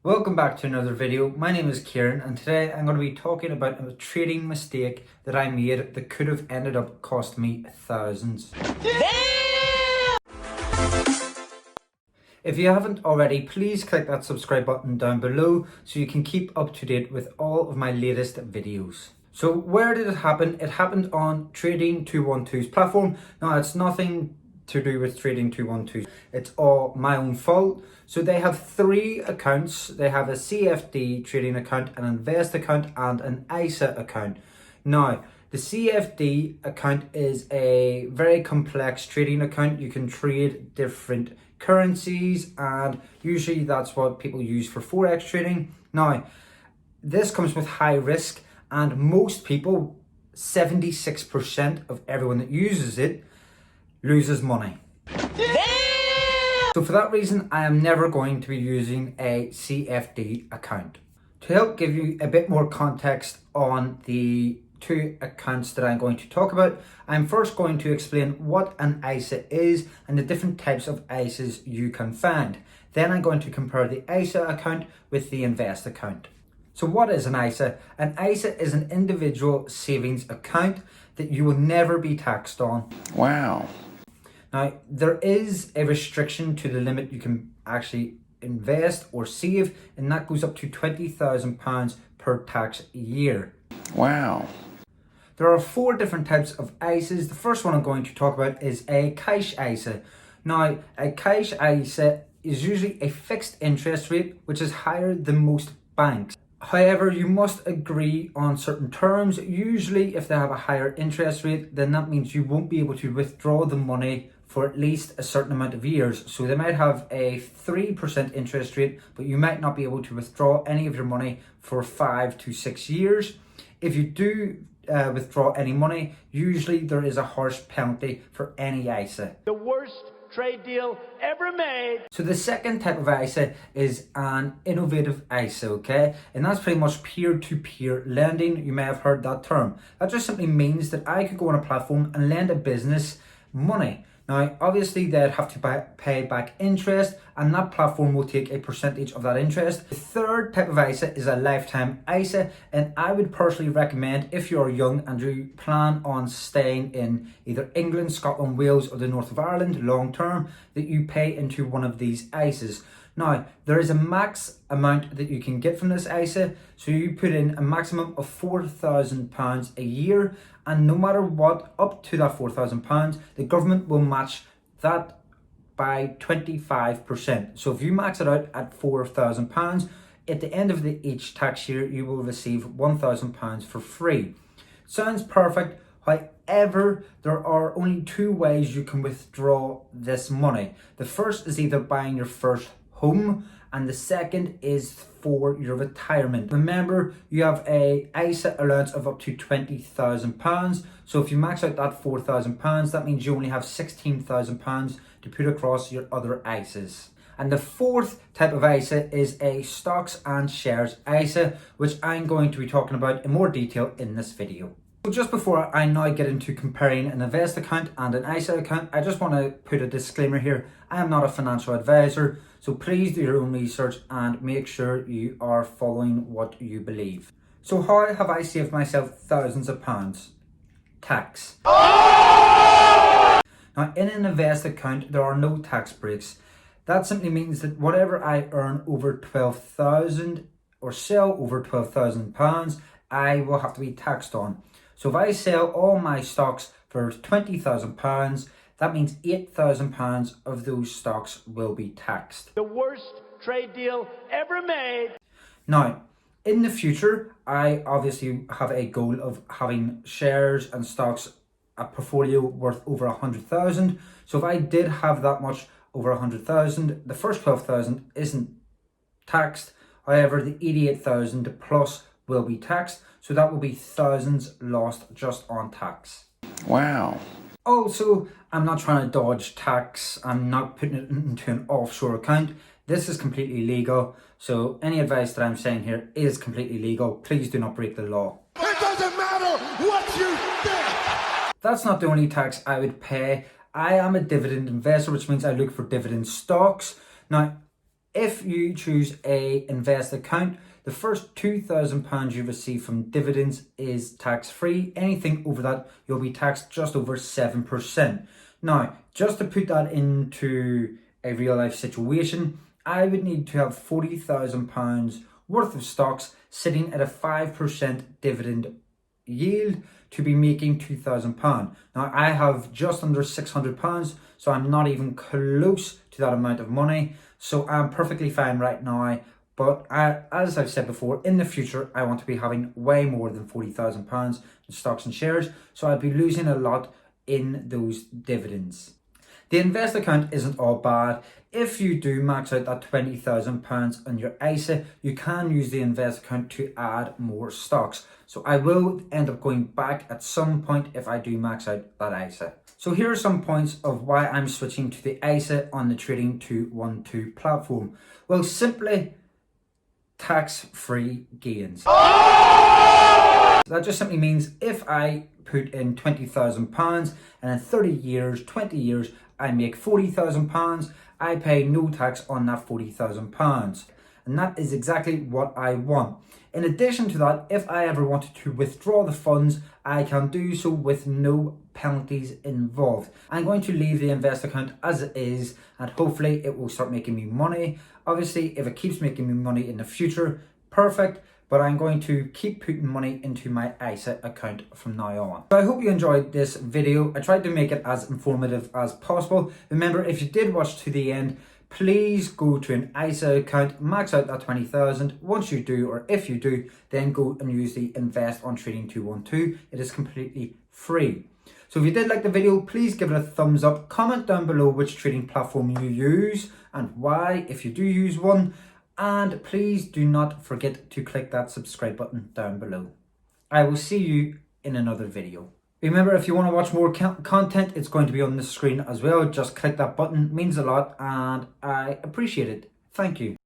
Welcome back to another video. My name is Kieran and today I'm going to be talking about a trading mistake that I made that could have ended up costing me thousands. If you haven't already, please click that subscribe button down below so you can keep up to date with all of my latest videos. So where did it happen? It happened on Trading 212's platform. Now it's nothing to do with Trading 212. It's all my own fault. So they have three accounts. They have a CFD trading account, an Invest account and an ISA account. Now the CFD account is a very complex trading account. You can trade different currencies and usually that's what people use for forex trading. Now this comes with high risk and most people, 76% of everyone that uses it, loses money. So for that reason, I am never going to be using a CFD account. To help give you a bit more context on the two accounts that I'm going to talk about, I'm first going to explain what an ISA is and the different types of ISAs you can find. Then I'm going to compare the ISA account with the Invest account. So what is an ISA? An ISA is an individual savings account that you will never be taxed on. Wow. Now, there is a restriction to the limit you can actually invest or save, and that goes up to £20,000 per tax year. Wow. There are four different types of ISAs. The first one I'm going to talk about is a cash ISA. Now, a cash ISA is usually a fixed interest rate, which is higher than most banks. However, you must agree on certain terms. Usually, if they have a higher interest rate, then that means you won't be able to withdraw the money for at least a certain amount of years. So they might have a 3% interest rate, but you might not be able to withdraw any of your money for 5 to 6 years. If you do withdraw any money, usually there is a harsh penalty for any ISA. The worst trade deal ever made. So the second type of ISA is an innovative ISA, okay? And that's pretty much peer-to-peer lending. You may have heard that term. That just simply means that I could go on a platform and lend a business money. Now, obviously, they'd have to pay back interest, and that platform will take a percentage of that interest. The third type of ISA is a lifetime ISA, and I would personally recommend, if you're young and you plan on staying in either England, Scotland, Wales, or the north of Ireland long term, that you pay into one of these ISAs. Now, there is a max amount that you can get from this ISA, so you put in a maximum of £4,000 a year, and no matter what, up to that £4,000, the government will match that by 25%. So if you max it out at £4,000, at the end of each tax year, you will receive £1,000 for free. Sounds perfect. However, there are only two ways you can withdraw this money. The first is either buying your first home, and the second is for your retirement. Remember, you have a ISA allowance of up to £20,000. So if you max out that £4,000, that means you only have £16,000 to put across your other ISAs. And the fourth type of ISA is a stocks and shares ISA, which I'm going to be talking about in more detail in this video. So just before I now get into comparing an Invest account and an ISA account, I just want to put a disclaimer here. I am not a financial advisor, so please do your own research and make sure you are following what you believe. So how have I saved myself thousands of pounds? Tax. Now in an Invest account, there are no tax breaks. That simply means that whatever I earn over 12,000 or sell over £12,000, I will have to be taxed on. So if I sell all my stocks for £20,000, that means £8,000 of those stocks will be taxed. The worst trade deal ever made. Now, in the future, I obviously have a goal of having shares and stocks, a portfolio worth over 100,000. So if I did have that much over 100,000, the first 12,000 isn't taxed. However, the 88,000 plus will be taxed. So that will be thousands lost just on tax. Wow. Also, I'm not trying to dodge tax. I'm not putting it into an offshore account. This is completely legal. So any advice that I'm saying here is completely legal. Please do not break the law. It doesn't matter what you think. That's not the only tax I would pay. I am a dividend investor, which means I look for dividend stocks. Now, If you choose a invest account, the first £2,000 you receive from dividends is tax free. Anything over that, you'll be taxed just over 7%. Now, just to put that into a real life situation, I would need to have £40,000 worth of stocks sitting at a 5% dividend yield to be making £2,000. Now, I have just under £600, so I'm not even close to that amount of money. So I'm perfectly fine right now. But as I've said before, in the future, I want to be having way more than £40,000 in stocks and shares. So I'd be losing a lot in those dividends. The invest account isn't all bad. If you do max out that £20,000 on your ISA, you can use the invest account to add more stocks. So I will end up going back at some point if I do max out that ISA. So here are some points of why I'm switching to the ISA on the Trading 212 platform. Well, simply tax-free gains. That just simply means if I put in £20,000 and in 30 years, 20 years, I make £40,000, I pay no tax on that £40,000. And that is exactly what I want. In addition to that, if I ever wanted to withdraw the funds, I can do so with no penalties involved. I'm going to leave the invest account as it is, and hopefully it will start making me money. Obviously, if it keeps making me money in the future, perfect. But I'm going to keep putting money into my ISA account from now on. So I hope you enjoyed this video. I tried to make it as informative as possible. Remember, if you did watch to the end, please go to an ISA account, max out that 20,000. Once you do, or if you do, then go and use the Invest on Trading 212. It is completely free. So if you did like the video, please give it a thumbs up. Comment down below which trading platform you use and why, if you do use one. And please do not forget to click that subscribe button down below. I will see you in another video. Remember, if you want to watch more content, it's going to be on the screen as well. Just click that button, it means a lot, and I appreciate it. Thank you.